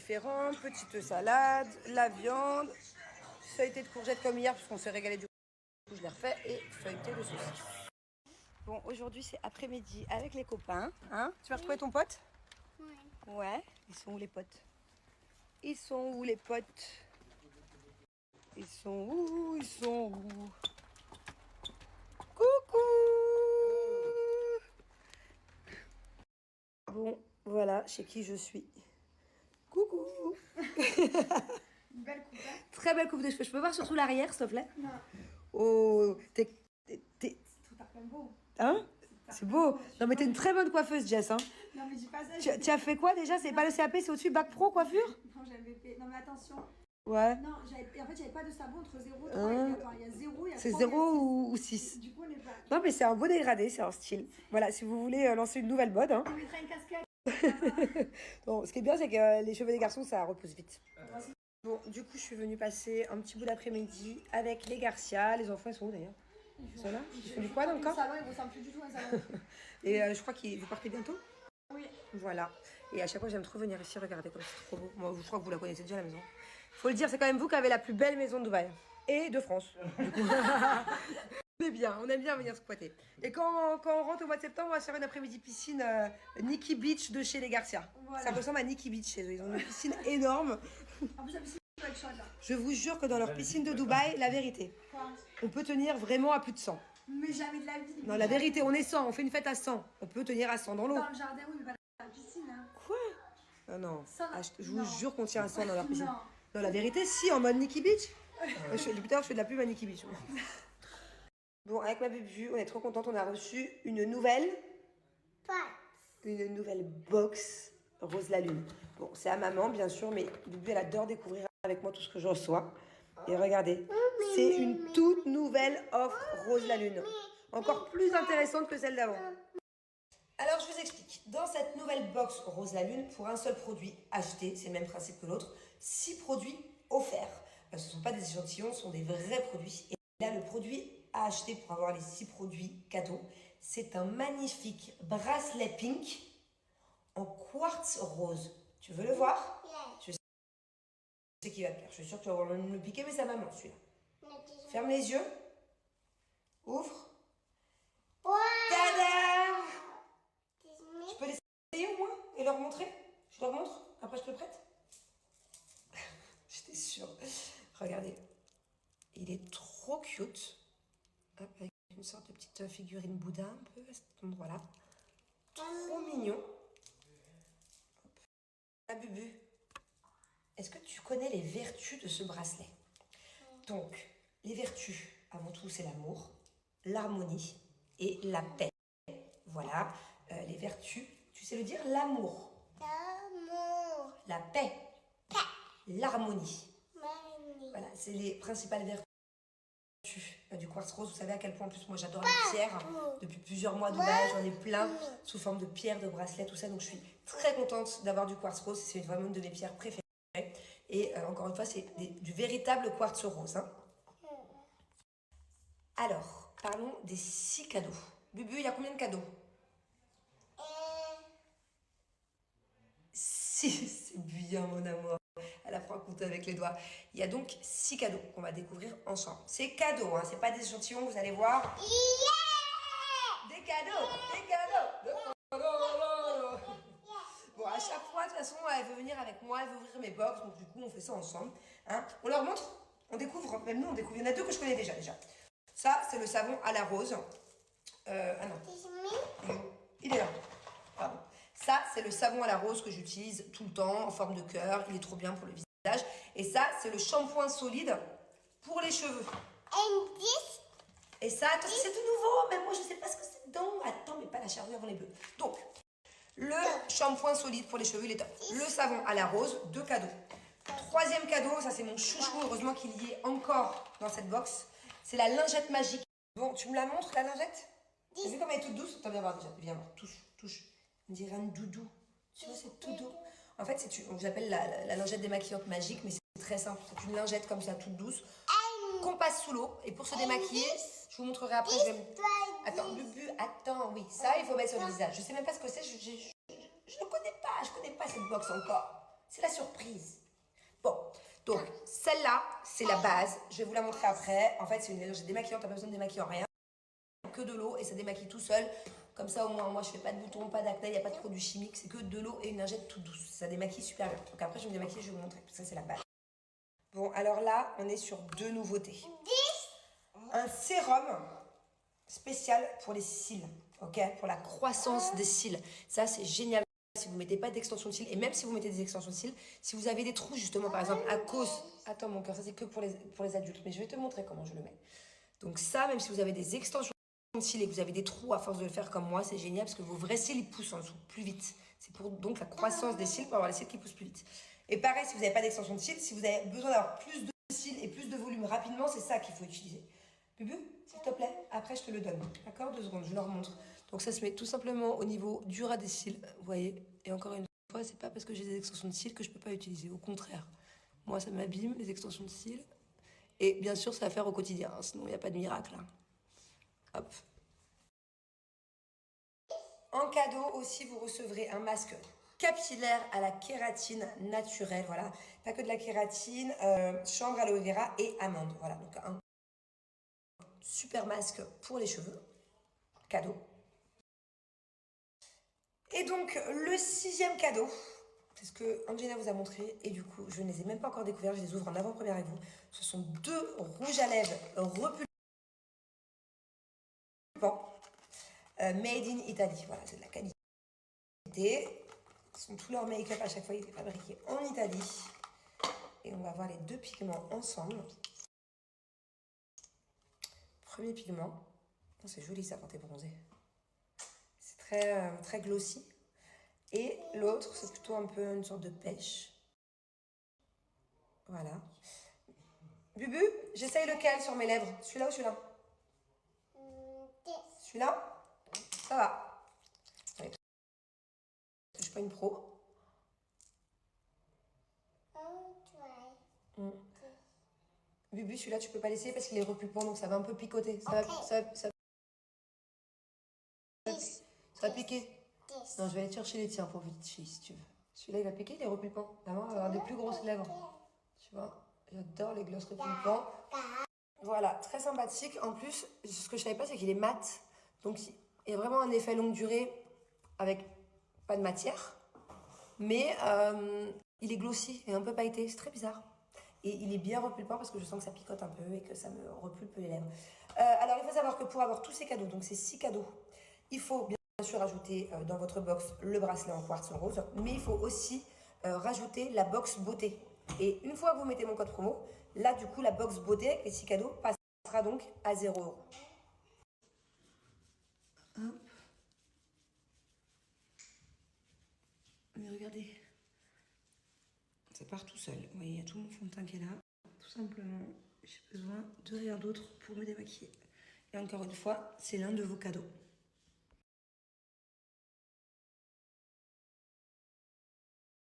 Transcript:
différents, petite salade, la viande, feuilleté de courgettes comme hier, puisqu'on s'est régalé du coup, je l'ai refait, et feuilleté de saucisse. Bon, aujourd'hui c'est après-midi avec les copains, hein. Tu vas retrouver ton pote? Ouais. Ouais, ils sont où les potes? Ils sont où les potes? Ils sont où? Ils sont où? Coucou! Bon, voilà chez qui je suis. Coucou! Une belle coupe, hein? Très belle coupe de cheveux. Je peux voir surtout l'arrière, s'il te plaît? Non. Oh, t'es... C'est tout à fait beau. Hein? C'est beau. Non, mais t'es une très bonne coiffeuse, Jess. Hein. Non, mais dis pas ça. Tu as fait quoi déjà? C'est pas le CAP, c'est au-dessus Bac Pro coiffure? Non, j'avais fait. Non, mais attention. Ouais. Non, en fait, j'avais pas de savon entre 0 et 3. Il y a 0, il y a 3. C'est 0 ou 6. Du coup, on est pas. Non, mais c'est un beau dégradé, c'est un style. Voilà, si vous voulez lancer une nouvelle mode. Hein. On mettrait une casquette. Bon, ce qui est bien, c'est que les cheveux des garçons, ça repousse vite. Bon, du coup, je suis venue passer un petit bout d'après-midi avec les Garcia. Les enfants, ils sont où d'ailleurs? Ils sont là? Ils font du quoi dans le camp? Le salon, ils ressemblent plus du tout à un salon. Et je crois que vous partez bientôt? Oui. Voilà. Et à chaque fois, j'aime trop venir ici regarder comme c'est trop beau. Moi, je crois que vous la connaissez déjà la maison. Faut le dire, c'est quand même vous qui avez la plus belle maison de Dubaï. Et de France, du coup. on aime bien venir squatter. Et quand on rentre au mois de septembre, on va se faire une après-midi piscine Nikki Beach de chez les Garcia. Voilà. Ça ressemble à Nikki Beach chez eux. Ils ont une piscine énorme. En plus, la piscine va être chaude là. Je vous jure que dans leur piscine de Dubaï, la vérité, Quoi? on peut tenir vraiment à plus de 100. Mais jamais de la vie. Non, la vérité, on est 100, on fait une fête à 100. On peut tenir à 100 dans l'eau. Dans le jardin, oui, mais pas dans la piscine. Hein. Quoi? Non. Ça, Je vous jure qu'on tient à 100 dans leur piscine. Non. Non, la vérité, si, en mode Nikki Beach. Depuis tard, je fais de la pub à Nikki Beach. Bon, avec ma bubu, on est trop contente. On a reçu une nouvelle box Rose la Lune. Bon, c'est à maman, bien sûr, mais bubu, elle adore découvrir avec moi tout ce que je reçois. Et regardez, c'est une toute nouvelle offre Rose la Lune. Encore plus intéressante que celle d'avant. Alors, je vous explique. Dans cette nouvelle box Rose la Lune, pour un seul produit acheté, c'est le même principe que l'autre, 6 produits offerts. Ce ne sont pas des échantillons, ce sont des vrais produits. Et là, le produit à acheter pour avoir les 6 produits cadeaux, c'est un magnifique bracelet pink en quartz rose. Tu veux le voir? Je sais qu'il va te plaire. Je suis sûre que tu vas vouloir me le piquer, mais ça maman, celui-là. Ferme les yeux. Ouvre. Tada! Tu peux l'essayer au moins et leur montrer? Je leur montre? Après, je te le prête? J'étais sûre. Regardez. Il est trop cute. Hop, avec une sorte de petite figurine Bouddha un peu à cet endroit-là. Trop mignon. Hop. Ah, Bubu, est-ce que tu connais les vertus de ce bracelet? Donc, les vertus, avant tout, c'est l'amour, l'harmonie et la paix. Voilà, les vertus. Tu sais le dire? L'amour. L'amour. La paix. L'harmonie. Voilà, c'est les principales vertus du quartz rose. Vous savez à quel point en plus moi j'adore les pierres. Depuis plusieurs mois Dubaï, j'en ai plein sous forme de pierres, de bracelets, tout ça. Donc je suis très contente d'avoir du quartz rose. C'est vraiment une de mes pierres préférées. Et encore une fois, c'est du véritable quartz rose. Hein. Alors, parlons des 6 cadeaux. Bubu, il y a combien de cadeaux? 6, c'est bien mon amour. Elle apprend à compter avec les doigts. Il y a donc 6 cadeaux qu'on va découvrir ensemble. C'est cadeaux, hein, c'est pas des échantillons, vous allez voir. Des cadeaux. Bon, à chaque fois, de toute façon, elle veut venir avec moi, elle veut ouvrir mes box, donc du coup, on fait ça ensemble. Hein. On leur montre, on découvre, même nous, on découvre. Il y en a 2 que je connais déjà. Ça, c'est le savon à la rose. Ah non. Il est là. Pardon. Ça, c'est le savon à la rose que j'utilise tout le temps, en forme de cœur. Il est trop bien pour le visage. Et ça, c'est le shampoing solide pour les cheveux. Et ça, attends, c'est tout nouveau. Même moi, je ne sais pas ce que c'est dedans. Attends, mais pas la charrue avant les bleus. Donc, le shampoing solide pour les cheveux, il est top. Le savon à la rose, 2 cadeaux. 3e cadeau, ça c'est mon chouchou. Heureusement qu'il y est encore dans cette box. C'est la lingette magique. Bon, tu me la montres, la lingette? T'as vu comme elle est toute douce? Attends, viens voir déjà. Viens voir. Touche. On dirait un doudou. Tu vois, c'est tout doux. En fait, j'appelle la lingette démaquillante magique, mais c'est très simple. C'est une lingette comme ça, toute douce, qu'on passe sous l'eau. Et pour se démaquiller, je vous montrerai après. Attends, Bubu, attends, oui. Ça, il faut mettre sur le visage. Je sais même pas ce que c'est. Je ne connais pas. Je connais pas cette box encore. C'est la surprise. Bon, donc celle-là, c'est la base. Je vais vous la montrer après. En fait, c'est une lingette démaquillante, t'as pas besoin de démaquiller en rien. Que de l'eau et ça démaquille tout seul. Comme ça, au moins, moi, je fais pas de boutons, pas d'acné, il n'y a pas de produits chimiques. C'est que de l'eau et une lingette toute douce. Ça démaquille super bien. Donc après, je vais me démaquiller, je vais vous montrer. Ça, c'est la base. Bon, alors là, on est sur 2 nouveautés. Un sérum spécial pour les cils, ok, pour la croissance des cils. Ça, c'est génial. Si vous ne mettez pas d'extension de cils, et même si vous mettez des extensions de cils, si vous avez des trous, justement, par exemple, à cause... Attends, mon cœur, ça, c'est que pour les adultes. Mais je vais te montrer comment je le mets. Donc ça, même si vous avez des extensions de cils et que vous avez des trous à force de le faire comme moi, c'est génial parce que vos vrais cils, ils poussent en dessous plus vite. C'est pour donc la croissance des cils, pour avoir les cils qui poussent plus vite. Et pareil, si vous n'avez pas d'extension de cils, si vous avez besoin d'avoir plus de cils et plus de volume rapidement, c'est ça qu'il faut utiliser. Bubu, s'il te plaît, après je te le donne. D'accord, 2 secondes, je leur montre. Donc ça se met tout simplement au niveau du ras des cils, vous voyez. Et encore une fois, c'est pas parce que j'ai des extensions de cils que je peux pas utiliser. Au contraire, moi ça m'abîme les extensions de cils. Et bien sûr, c'est à faire au quotidien, hein, sinon il n'y a pas de miracle. Hein. Hop. En cadeau aussi, vous recevrez un masque capillaire à la kératine naturelle. Voilà, pas que de la kératine, chanvre, aloe vera et amande. Voilà, donc un super masque pour les cheveux. Cadeau. Et donc, le 6e cadeau, c'est ce que Angelina vous a montré. Et du coup, je ne les ai même pas encore découverts. Je les ouvre en avant-première avec vous. Ce sont 2 rouges à lèvres repulpants. Made in Italy. Voilà, c'est de la qualité. Tout leur make-up à chaque fois, il est fabriqué en Italie. Et on va voir les 2 pigments ensemble. Premier pigment. Oh, c'est joli ça quand t'es bronzé. C'est très glossy. Et l'autre, c'est plutôt un peu une sorte de pêche. Voilà. Bubu, j'essaye lequel sur mes lèvres? Celui-là ou celui-là? Celui-là? Ça va. Ouais. Je suis pas une pro. Bubu, celui-là, tu peux pas laisser parce qu'il est repulpant, donc ça va un peu picoter. Ça va piquer. Non, je vais aller te chercher les tiens pour vite chier si tu veux. Celui-là, il va piquer, il est repulpant. Maman va avoir des plus grosses lèvres. Tu vois, j'adore les glosses repulpants. Voilà, très sympathique. En plus, ce que je savais pas, c'est qu'il est mat. Donc, il y a vraiment un effet longue durée avec pas de matière. Mais il est glossy et un peu pailleté. C'est très bizarre. Et il est bien repulpant parce que je sens que ça picote un peu et que ça me repulpe les lèvres. Alors, il faut savoir que pour avoir tous ces cadeaux, donc ces 6 cadeaux, il faut bien sûr ajouter dans votre box le bracelet en quartz rose, mais il faut aussi rajouter la box beauté. Et une fois que vous mettez mon code promo, là, du coup, la box beauté avec les 6 cadeaux passera donc à 0 €. Hop. Mais regardez, ça part tout seul. Vous voyez, il y a tout mon fond de teint qui est là. Tout simplement, j'ai besoin de rien d'autre pour me démaquiller. Et encore une fois, c'est l'un de vos cadeaux.